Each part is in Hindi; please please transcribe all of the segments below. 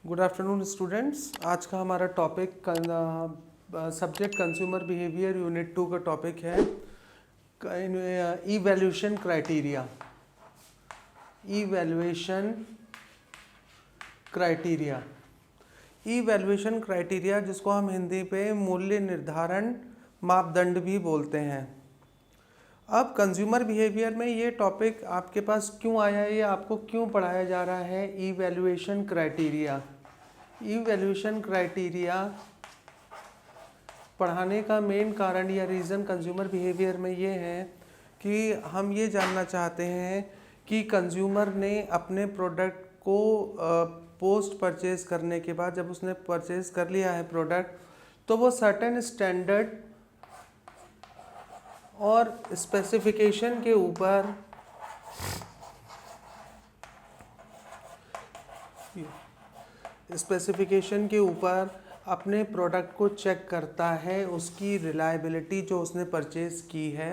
Good afternoon students. आज का हमारा topic subject consumer behaviour unit 2 का टॉपिक है evaluation criteria. Evaluation criteria evaluation criteria जिसको हम हिंदी पे मूल्य निर्धारण मापदंड भी बोलते हैं। अब कंज्यूमर बिहेवियर में ये टॉपिक आपके पास क्यों आया है, ये आपको क्यों पढ़ाया जा रहा है? इवैल्यूएशन क्राइटेरिया पढ़ाने का मेन कारण या रीज़न कंज्यूमर बिहेवियर में ये है कि हम ये जानना चाहते हैं कि कंज्यूमर ने अपने प्रोडक्ट को पोस्ट परचेज करने के बाद, जब उसने परचेज कर लिया है प्रोडक्ट, तो वो सर्टेन स्टैंडर्ड और स्पेसिफिकेशन के ऊपर अपने प्रोडक्ट को चेक करता है। उसकी रिलायबिलिटी जो उसने परचेज़ की है,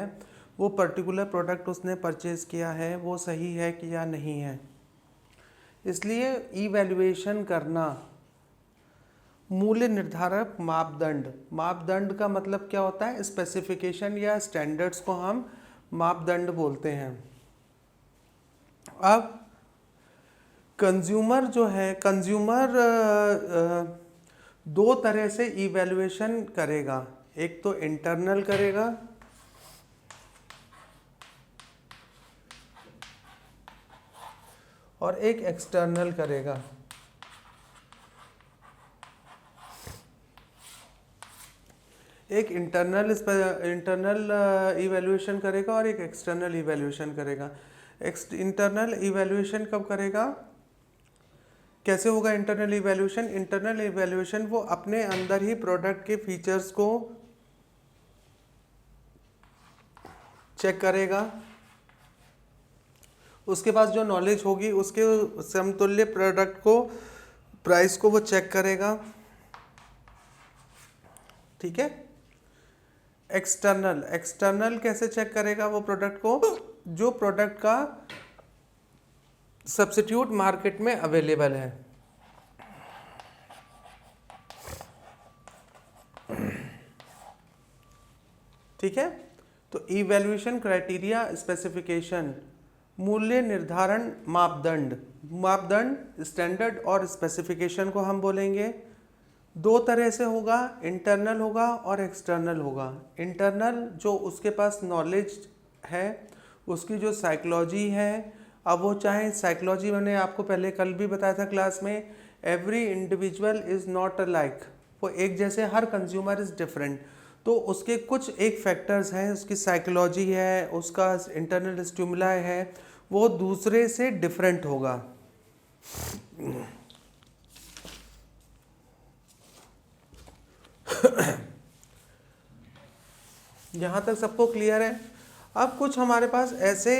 वो पर्टिकुलर प्रोडक्ट उसने परचेज़ किया है वो सही है कि या नहीं है। इसलिए इवैल्यूएशन करना मूल्य निर्धारक मापदंड का मतलब क्या होता है? स्पेसिफिकेशन या स्टैंडर्ड्स को हम मापदंड बोलते हैं। अब कंज्यूमर दो तरह से इवैल्यूएशन करेगा। एक तो इंटरनल करेगा और एक एक्सटर्नल करेगा। एक इंटरनल इवैल्यूएशन करेगा और एक एक्सटर्नल इवैल्यूएशन करेगा। इंटरनल इवैल्यूएशन कब करेगा? कैसे होगा इंटरनल इवैल्यूएशन वो अपने अंदर ही प्रोडक्ट के फीचर्स को चेक करेगा। उसके पास जो नॉलेज होगी उसके समतुल्य प्रोडक्ट को, प्राइस को वो चेक करेगा। ठीक है। एक्सटर्नल कैसे चेक करेगा वो प्रोडक्ट को? जो प्रोडक्ट का सब्स्टिट्यूट मार्केट में अवेलेबल है। ठीक है। तो इवैल्यूएशन क्राइटेरिया, स्पेसिफिकेशन, मूल्य निर्धारण मापदंड स्टैंडर्ड और स्पेसिफिकेशन को हम बोलेंगे दो तरह से होगा, इंटरनल होगा और एक्सटर्नल होगा। इंटरनल जो उसके पास नॉलेज है, उसकी जो साइकोलॉजी है, अब वो चाहे साइकोलॉजी, मैंने आपको पहले कल भी बताया था क्लास में, every individual is not alike, वो एक जैसे, हर कंज्यूमर इज़ डिफरेंट। तो उसके कुछ एक फैक्टर्स हैं, उसकी साइकोलॉजी है, उसका इंटरनल स्टिमुलाई है, वो दूसरे से डिफरेंट होगा। यहाँ तक सबको क्लियर है? अब कुछ हमारे पास ऐसे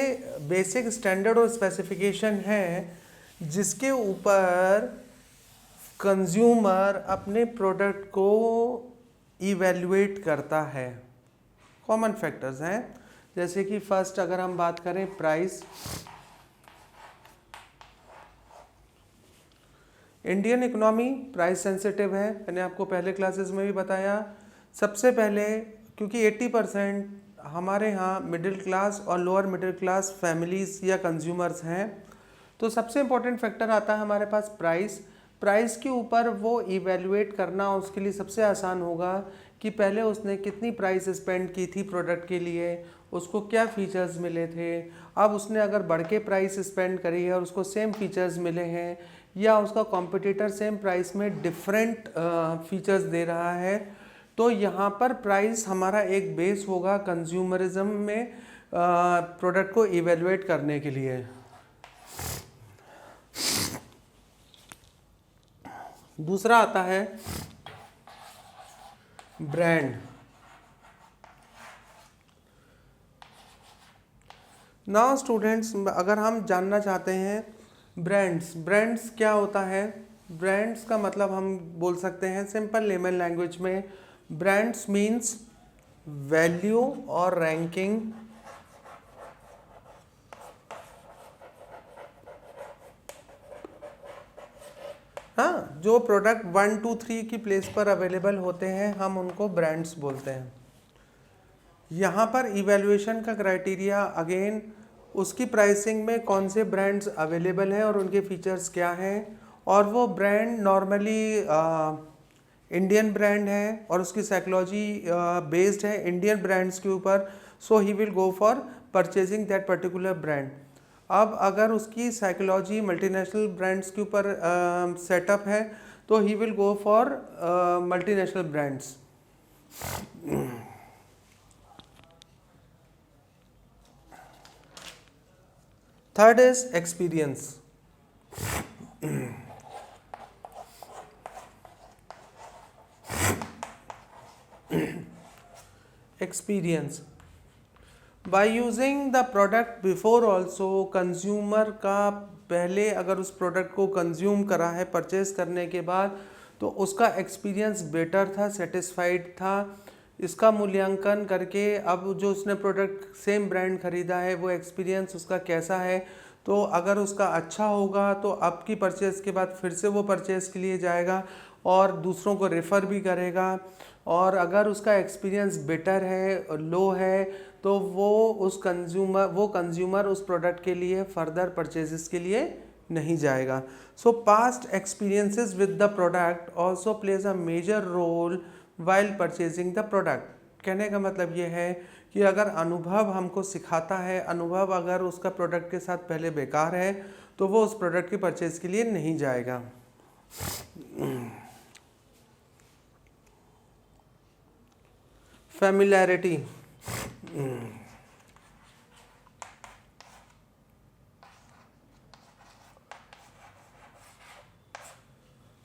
बेसिक स्टैंडर्ड और स्पेसिफिकेशन हैं जिसके ऊपर कंज्यूमर अपने प्रोडक्ट को इवैल्यूएट करता है। कॉमन फैक्टर्स हैं, जैसे कि फर्स्ट अगर हम बात करें price. Indian economy price sensitive है, मैंने आपको पहले क्लासेस में भी बताया। सबसे पहले क्योंकि 80% हमारे यहाँ मिडिल क्लास और लोअर मिडिल क्लास फैमिलीज या कंज्यूमर्स हैं, तो सबसे इम्पोर्टेंट फैक्टर आता है हमारे पास प्राइस के ऊपर वो इवैल्यूएट करना उसके लिए सबसे आसान होगा कि पहले उसने कितनी प्राइस स्पेंड की थी प्रोडक्ट के लिए, उसको क्या फीचर्स मिले थे। अब उसने अगर बढ़ के प्राइस स्पेंड करी है और उसको सेम फीचर्स मिले हैं, या उसका कॉम्पिटिटर सेम प्राइस में डिफरेंट फीचर्स दे रहा है, तो यहाँ पर प्राइस हमारा एक बेस होगा कंज्यूमरिज्म में प्रोडक्ट को इवैल्यूएट करने के लिए। दूसरा आता है ब्रांड। नाउ स्टूडेंट्स, अगर हम जानना चाहते हैं ब्रांड्स क्या होता है, ब्रांड्स का मतलब हम बोल सकते हैं सिंपल लेमन लैंग्वेज में, ब्रांड्स मीन्स वैल्यू और रैंकिंग हाँ, जो प्रोडक्ट 1 2 3 की प्लेस पर अवेलेबल होते हैं हम उनको ब्रांड्स बोलते हैं। यहाँ पर इवैल्यूएशन का क्राइटेरिया अगेन उसकी प्राइसिंग में कौन से ब्रांड्स अवेलेबल हैं और उनके फीचर्स क्या हैं, और वो ब्रांड नॉर्मली इंडियन ब्रांड है और उसकी साइकोलॉजी बेस्ड है इंडियन ब्रांड्स के ऊपर, so he will go for purchasing that particular brand. अब अगर उसकी साइकोलॉजी मल्टीनेशनल ब्रांड्स के ऊपर सेटअप है तो ही will go for multinational brands. Third is experience. Experience by using the product before also, consumer का पहले अगर उस प्रोडक्ट को कंज्यूम करा है परचेज करने के बाद तो उसका एक्सपीरियंस बेटर था, सेटिस्फाइड था। इसका मूल्यांकन करके अब जो उसने प्रोडक्ट सेम ब्रांड खरीदा है वो एक्सपीरियंस उसका कैसा है, तो अगर उसका अच्छा होगा तो अब की परचेज़ के बाद फिर से वो परचेज़ के लिए जाएगा और दूसरों को रेफ़र भी करेगा। और अगर उसका एक्सपीरियंस बेटर है, लो है, तो वो कंज्यूमर उस प्रोडक्ट के लिए फर्दर परचेजेस के लिए नहीं जाएगा। So past experiences with the product also plays a major role while purchasing the product. कहने का मतलब ये है कि अगर अनुभव हमको सिखाता है, अनुभव अगर उसका प्रोडक्ट के साथ पहले बेकार है तो वो उस प्रोडक्ट की परचेज के लिए नहीं जाएगा। फेमिलैरिटी,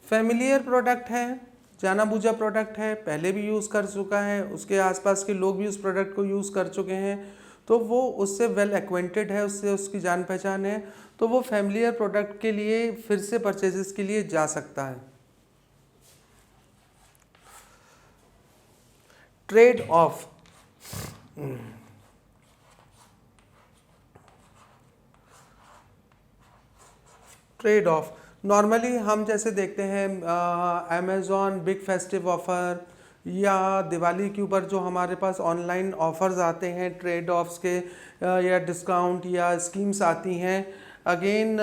फेमिलियर प्रोडक्ट है, जाना बूझा प्रोडक्ट है, पहले भी यूज़ कर चुका है, उसके आसपास के लोग भी उस प्रोडक्ट को यूज़ कर चुके हैं, तो वो उससे वेल एक्वेंटेड है, उससे उसकी जान पहचान है, तो वो फेमिलियर प्रोडक्ट के लिए फिर से परचेजेस के लिए जा सकता है। Trade off, trade off normally हम जैसे देखते हैं अमेज़ॉन बिग फेस्टिव ऑफ़र या दिवाली के ऊपर जो हमारे पास ऑनलाइन ऑफ़र्स आते हैं ट्रेड ऑफ्स के, या डिस्काउंट या स्कीम्स आती हैं। अगेन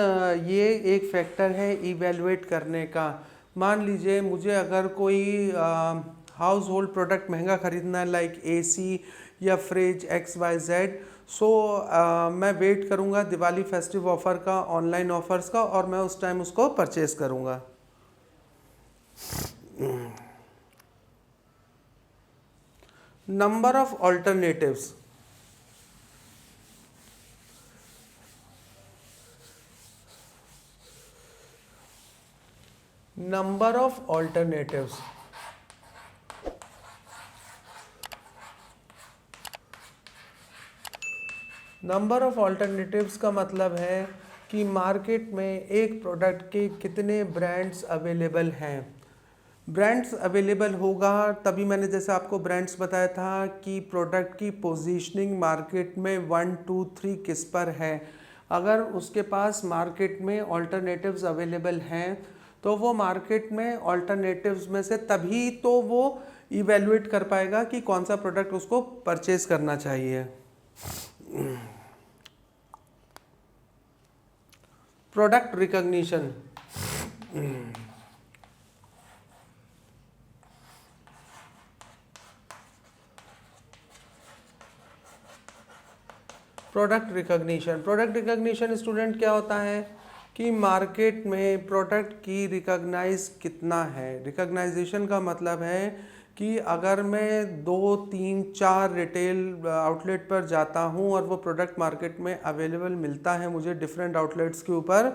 ये एक फैक्टर है इवेलुएट करने का। मान लीजिए मुझे अगर कोई हाउस होल्ड प्रोडक्ट महंगा ख़रीदना है लाइक एसी या फ्रिज XYZ, सो मैं वेट करूंगा दिवाली फेस्टिव ऑफ़र का, ऑनलाइन ऑफर्स का, और मैं उस टाइम उसको परचेज करूंगा। Number of alternatives, number of alternatives, number of alternatives का मतलब है कि मार्केट में एक प्रोडक्ट के कितने ब्रांड्स अवेलेबल हैं। ब्रांड्स अवेलेबल होगा तभी मैंने जैसे आपको ब्रांड्स बताया था कि प्रोडक्ट की पोजीशनिंग मार्केट में 1 2 3 किस पर है। अगर उसके पास मार्केट में ऑल्टरनेटिव्स अवेलेबल हैं तो वो मार्केट में ऑल्टरनेटिव्स में से तभी तो वो इवेलुएट कर पाएगा कि कौन सा प्रोडक्ट उसको परचेज करना चाहिए। Product recognition, product recognition student क्या होता है कि मार्केट में प्रोडक्ट की रिकॉग्नाइज कितना है। रिकॉग्नाइजेशन का मतलब है कि अगर मैं 2 3 4 रिटेल आउटलेट पर जाता हूं और वो प्रोडक्ट मार्केट में अवेलेबल मिलता है मुझे डिफरेंट आउटलेट्स के ऊपर,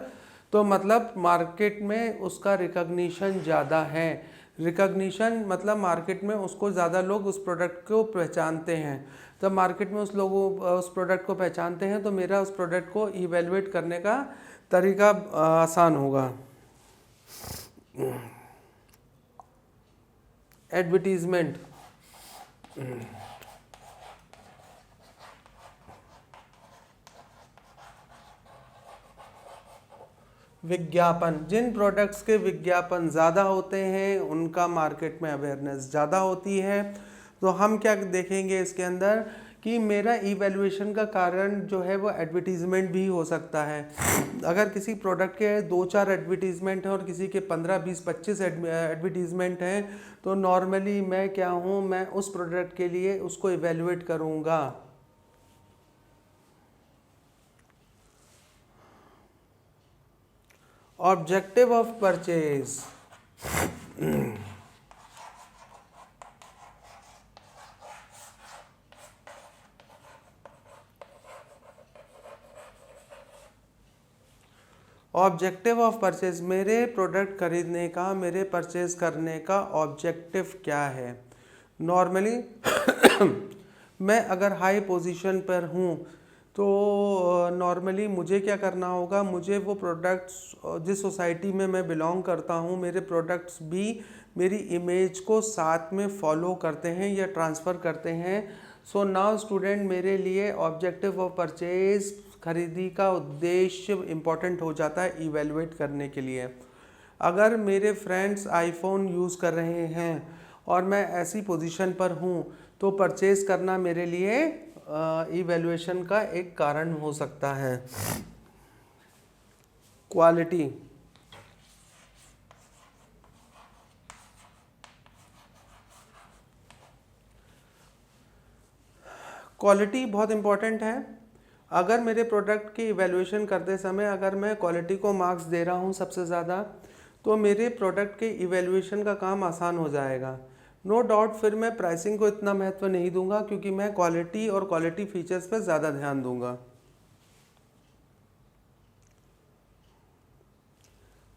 तो मतलब मार्केट में उसका रिकॉग्निशन ज़्यादा है। रिकॉग्निशन मतलब मार्केट में उसको ज़्यादा लोग उस प्रोडक्ट को पहचानते हैं। जब मार्केट में उस प्रोडक्ट को पहचानते हैं तो मेरा उस प्रोडक्ट को इवेलुएट करने का तरीका आसान होगा। एडवर्टीजमेंट, विज्ञापन, जिन प्रोडक्ट्स के विज्ञापन ज़्यादा होते हैं उनका मार्केट में अवेयरनेस ज़्यादा होती है। तो हम क्या देखेंगे इसके अंदर कि मेरा इवैल्यूएशन का कारण जो है वो एडवर्टीज़मेंट भी हो सकता है। अगर किसी प्रोडक्ट के 2-4 एडवर्टीज़मेंट हैं और किसी के 15, 20, 25 एडवर्टीज़मेंट हैं, तो नॉर्मली मैं क्या हूँ, मैं उस प्रोडक्ट के लिए उसको इवैल्यूएट करूँगा। Objective of purchase, objective of purchase, मेरे प्रोडक्ट खरीदने का, मेरे परचेज करने का ऑब्जेक्टिव क्या है। नॉर्मली मैं अगर हाई पोजीशन पर हूँ तो नॉर्मली मुझे क्या करना होगा, मुझे वो प्रोडक्ट्स, जिस सोसाइटी में मैं बिलोंग करता हूँ, मेरे प्रोडक्ट्स भी मेरी इमेज को साथ में फॉलो करते हैं या ट्रांसफ़र करते हैं। सो नाउ स्टूडेंट, मेरे लिए ऑब्जेक्टिव ऑफ परचेज, खरीदी का उद्देश्य इम्पॉर्टेंट हो जाता है इवेलुएट करने के लिए। अगर मेरे फ्रेंड्स आईफोन यूज़ कर रहे हैं और मैं ऐसी पोजीशन पर हूँ, तो परचेज़ करना मेरे लिए इवैल्यूएशन का एक कारण हो सकता है। क्वालिटी, क्वालिटी बहुत इम्पॉर्टेंट है। अगर मेरे प्रोडक्ट की इवैल्यूएशन करते समय अगर मैं क्वालिटी को मार्क्स दे रहा हूँ सबसे ज़्यादा, तो मेरे प्रोडक्ट के इवैल्यूएशन का काम आसान हो जाएगा। नो डाउट फिर मैं प्राइसिंग को इतना महत्व नहीं दूंगा, क्योंकि मैं क्वालिटी और क्वालिटी फीचर्स पर ज़्यादा ध्यान दूंगा।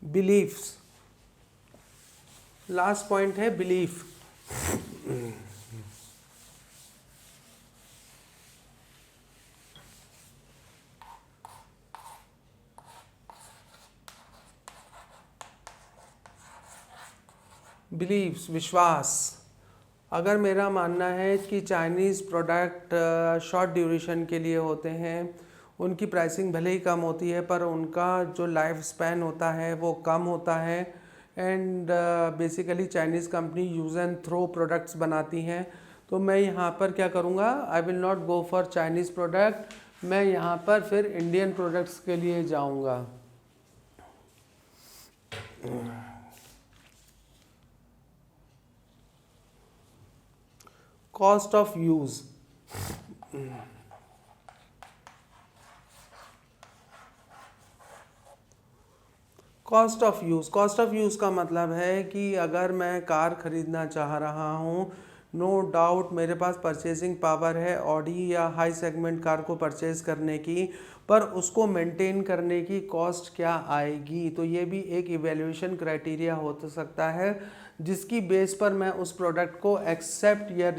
बिलीफ्स, लास्ट पॉइंट है बिलीफ। बिलीव्स, विश्वास। अगर मेरा मानना है कि चाइनीज़ प्रोडक्ट शॉर्ट ड्यूरेशन के लिए होते हैं, उनकी प्राइसिंग भले ही कम होती है पर उनका जो लाइफ स्पैन होता है वो कम होता है, and basically Chinese company use and throw products बनाती हैं, तो मैं यहाँ पर क्या करूँगा, I will not go for Chinese product, मैं यहाँ पर फिर इंडियन प्रोडक्ट्स के लिए जाऊँगा। Cost of use, cost of use, cost of use का मतलब है कि अगर मैं कार ख़रीदना चाह रहा हूँ, नो डाउट मेरे पास परचेजिंग पावर है ऑडी या हाई सेगमेंट कार को परचेज करने की, पर उसको मेंटेन करने की कॉस्ट क्या आएगी, तो ये भी एक इवैल्यूएशन क्राइटेरिया हो सकता है, जिसकी बेस पर मैं उस प्रोडक्ट को एक्सेप्ट या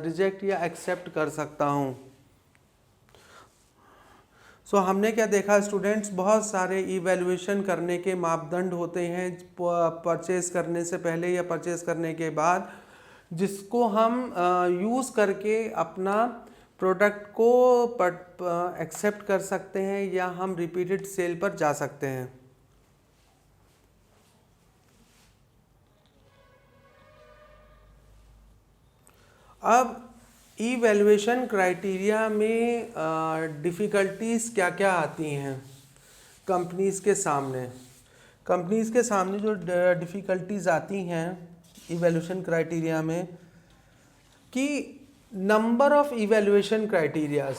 रिजेक्ट या एक्सेप्ट कर सकता हूँ। सो हमने क्या देखा स्टूडेंट्स, बहुत सारे इवैल्यूएशन करने के मापदंड होते हैं परचेज करने से पहले या परचेज करने के बाद, जिसको हम यूज़ करके अपना प्रोडक्ट को एक्सेप्ट कर सकते हैं या हम रिपीटेड सेल पर जा सकते हैं। अब इवैल्यूएशन क्राइटेरिया में डिफ़िकल्टीज़ क्या क्या आती हैं कंपनीज़ के सामने। कंपनीज़ के सामने जो डिफ़िकल्टीज़ आती हैं इवैल्यूएशन क्राइटेरिया में, कि number of evaluation criterias,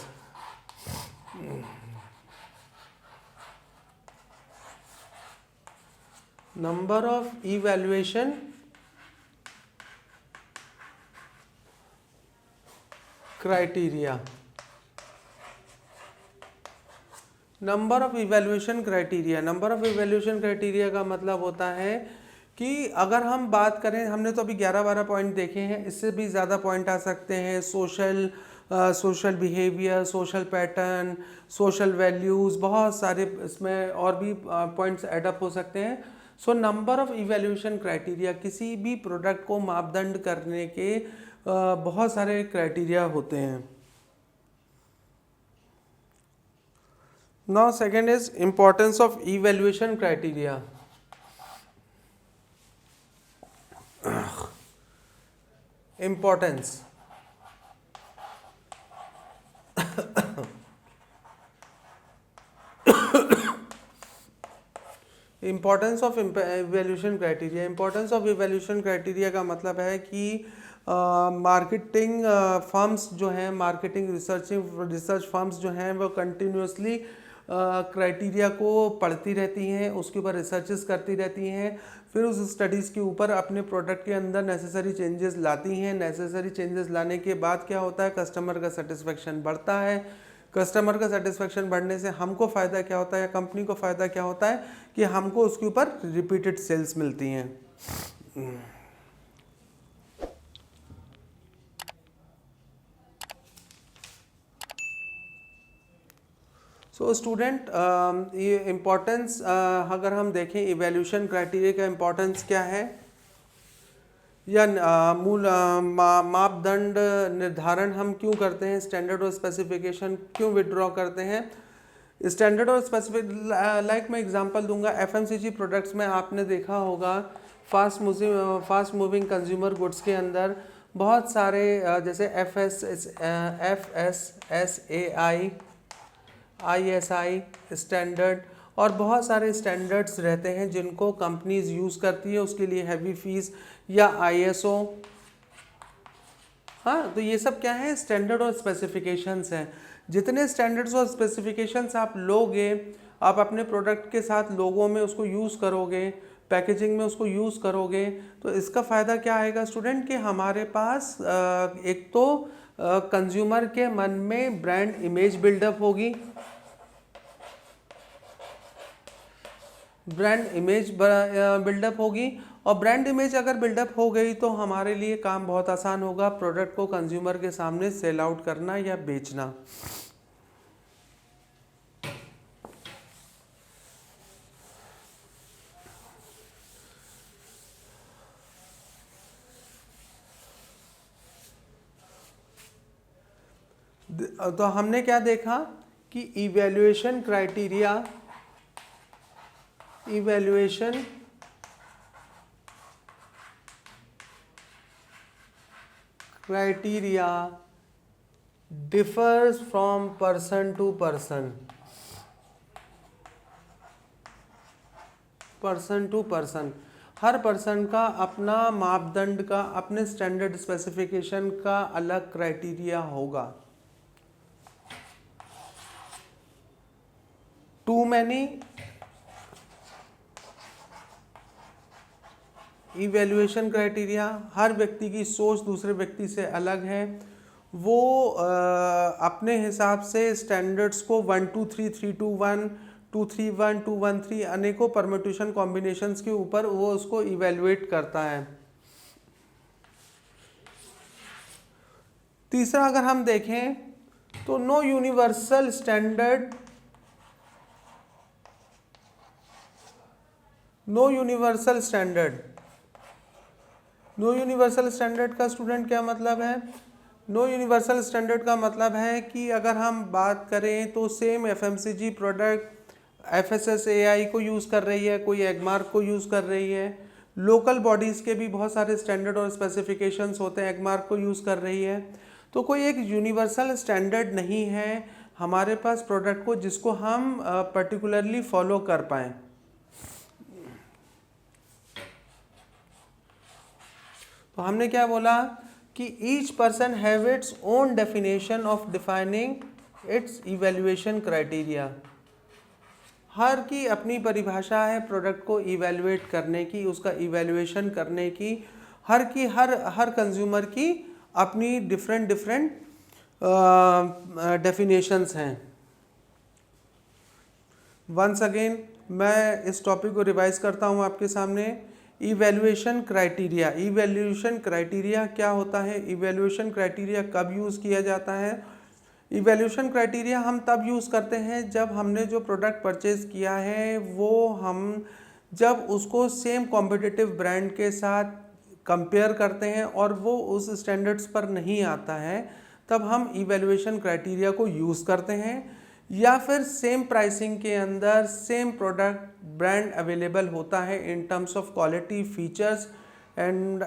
number of evaluation criteria, number of evaluation criteria, number of evaluation criteria का मतलब होता है कि अगर हम बात करें, हमने तो अभी 11-12 पॉइंट देखे हैं, इससे भी ज़्यादा पॉइंट आ सकते हैं। Social behaviour, social pattern, social values, बहुत सारे इसमें और भी पॉइंट्स एडअप हो सकते हैं। So number of evaluation criteria, किसी भी प्रोडक्ट को मापदंड करने के बहुत सारे क्राइटेरिया होते हैं। Now second is importance of evaluation criteria. Importance importance of evaluation criteria. Importance of evaluation criteria का मतलब है कि मार्केटिंग फर्म्स जो हैं, मार्केटिंग रिसर्च फर्म्स जो हैं वो कंटिन्यूसली क्राइटेरिया को पढ़ती रहती हैं, उसके ऊपर रिसर्चेस करती रहती हैं, फिर उस स्टडीज़ के ऊपर अपने प्रोडक्ट के अंदर नेसेसरी चेंजेस लाती हैं। नेसेसरी चेंजेस लाने के बाद क्या होता है, कस्टमर का सेटिस्फेक्शन बढ़ता है। कस्टमर का सेटिस्फेक्शन बढ़ने से हमको फ़ायदा क्या होता है, या कंपनी को फ़ायदा क्या होता है कि हमको उसके ऊपर रिपीटेड सेल्स मिलती हैं। सो स्टूडेंट, ये इम्पोर्टेंस अगर हम देखें इवैल्यूएशन क्राइटेरिया का इम्पोर्टेंस क्या है, या मूल मापदंड निर्धारण हम क्यों करते हैं, स्टैंडर्ड और स्पेसिफिकेशन क्यों विड्रॉ करते हैं। स्टैंडर्ड और स्पेसिफिक, लाइक मैं एग्जांपल दूंगा, एफएमसीजी प्रोडक्ट्स में आपने देखा होगा फास्ट मूविंग कंज्यूमर गुड्स के अंदर बहुत सारे जैसे FSSAI, ISI स्टैंडर्ड और बहुत सारे स्टैंडर्ड्स रहते हैं जिनको कंपनीज यूज़ करती है उसके लिए हैवी फीस, या ISO। हाँ, तो ये सब क्या है, स्टैंडर्ड और स्पेसिफिकेशंस हैं। जितने स्टैंडर्ड्स और स्पेसिफिकेशंस आप लोगे, आप अपने प्रोडक्ट के साथ लोगों में उसको यूज़ करोगे, पैकेजिंग में उसको यूज़ करोगे, तो इसका फ़ायदा क्या आएगा स्टूडेंट, कि हमारे पास एक तो कंज्यूमर के मन में ब्रांड इमेज बिल्डअप होगी, ब्रांड इमेज बिल्डअप होगी, और ब्रांड इमेज अगर बिल्डअप हो गई तो हमारे लिए काम बहुत आसान होगा, प्रोडक्ट को कंज्यूमर के सामने सेल आउट करना या बेचना। तो हमने क्या देखा कि evaluation criteria differs from person to person, her person का अपना मापदंड का, अपने स्टैंडर्ड स्पेसिफिकेशन का अलग क्राइटेरिया होगा। टू मैनी इवैल्यूएशन क्राइटेरिया, हर व्यक्ति की सोच दूसरे व्यक्ति से अलग है, वो अपने हिसाब से स्टैंडर्ड्स को 1 2 3 3 2 1 2 3 1 2 1 3 अनेकों परम्यूटेशन कॉम्बिनेशंस के ऊपर वो उसको इवैल्यूएट करता है। तीसरा अगर हम देखें तो no universal standard, no universal standard का स्टूडेंट क्या मतलब है, नो यूनिवर्सल स्टैंडर्ड का मतलब है कि अगर हम बात करें तो सेम एफएमसीजी प्रोडक्ट FSSAI को यूज़ कर रही है, कोई एगमार्क को यूज़ कर रही है, लोकल बॉडीज़ के भी बहुत सारे स्टैंडर्ड और स्पेसिफिकेशंस होते हैं, एगमार्क को यूज़ कर रही है, तो कोई एक यूनिवर्सल स्टैंडर्ड नहीं है हमारे पास प्रोडक्ट को जिसको हम पर्टिकुलरली फॉलो कर पाएँ। तो हमने क्या बोला कि each person have its own definition of defining its evaluation criteria, हर की अपनी परिभाषा है प्रोडक्ट को इवैल्यूएट करने की, उसका इवैल्यूएशन करने की, हर कंज्यूमर की अपनी डिफरेंट डेफिनेशंस हैं। वंस अगेन मैं इस टॉपिक को रिवाइज करता हूँ आपके सामने। इवैल्यूएशन क्राइटेरिया क्या होता है, इवैल्यूएशन क्राइटेरिया कब यूज़ किया जाता है। इवैल्यूएशन क्राइटेरिया हम तब यूज़ करते हैं जब हमने जो प्रोडक्ट परचेज़ किया है वो हम जब उसको सेम कॉम्पिटिटिव ब्रांड के साथ कंपेयर करते हैं और वो उस स्टैंडर्ड्स पर नहीं आता है, तब हम इवैल्यूएशन क्राइटेरिया को यूज़ करते हैं। या फिर सेम प्राइसिंग के अंदर सेम प्रोडक्ट ब्रांड अवेलेबल होता है in terms of quality, features and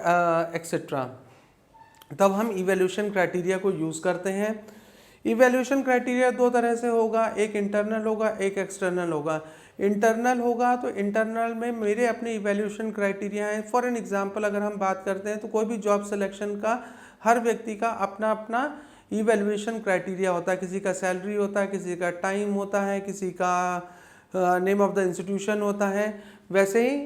etcetera, तब हम इवैल्यूएशन क्राइटेरिया को यूज़ करते हैं। इवैल्यूएशन क्राइटेरिया दो तरह से होगा, एक इंटरनल होगा, एक एक्सटर्नल होगा। इंटरनल होगा तो इंटरनल में मेरे अपने इवैल्यूएशन क्राइटेरिया हैं। फॉर एन एग्जांपल अगर हम बात करते हैं तो कोई भी जॉब सिलेक्शन का हर व्यक्ति का अपना अपना इवैल्यूएशन क्राइटेरिया होता है। किसी का सैलरी होता है, किसी का टाइम होता है, किसी का नेम ऑफ द इंस्टीट्यूशन होता है। वैसे ही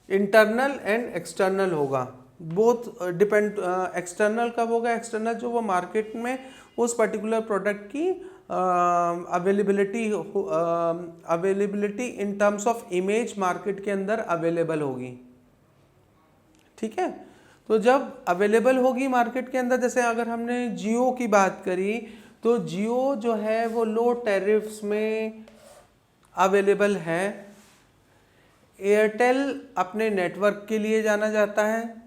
इंटरनल एंड एक्सटर्नल होगा, बोथ डिपेंड। एक्सटर्नल कब होगा? एक्सटर्नल जो वो मार्केट में उस पर्टिकुलर प्रोडक्ट की availability in terms of image market के अंदर अवेलेबल होगी। ठीक है, तो जब अवेलेबल होगी मार्केट के अंदर, जैसे अगर हमने जियो की बात करी तो जियो जो है वो लो टैरिफ्स में अवेलेबल है। एयरटेल अपने नेटवर्क के लिए जाना जाता है।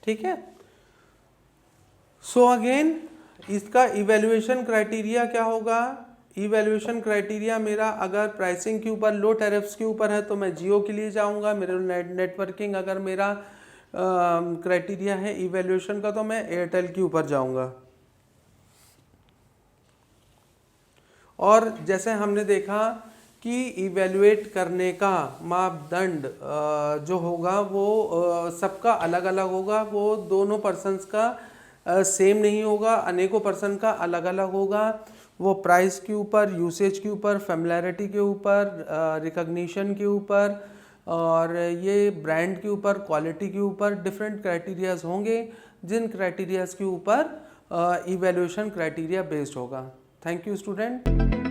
ठीक है, सो अगेन इसका इवैल्यूएशन क्राइटेरिया क्या होगा? इवैल्यूएशन क्राइटेरिया मेरा अगर प्राइसिंग के ऊपर, लो टैरिफ्स के ऊपर है तो मैं जियो के लिए जाऊंगा। मेरे नेटवर्किंग अगर मेरा क्राइटेरिया है इवैल्यूएशन का तो मैं एयरटेल के ऊपर जाऊंगा। और जैसे हमने देखा कि इवैल्यूएट करने का मापदंड जो होगा वो सबका अलग अलग होगा, वो दोनों पर्सन्स का सेम नहीं होगा, अनेकों पर्सन का अलग अलग होगा। वो प्राइस के ऊपर, यूसेज के ऊपर, फेमिलियरिटी के ऊपर, रिकॉग्निशन के ऊपर और ये ब्रांड के ऊपर, क्वालिटी के ऊपर डिफरेंट क्राइटेरियाज होंगे, जिन क्राइटेरियाज के ऊपर इवैल्यूएशन क्राइटेरिया बेस्ड होगा। Thank you student.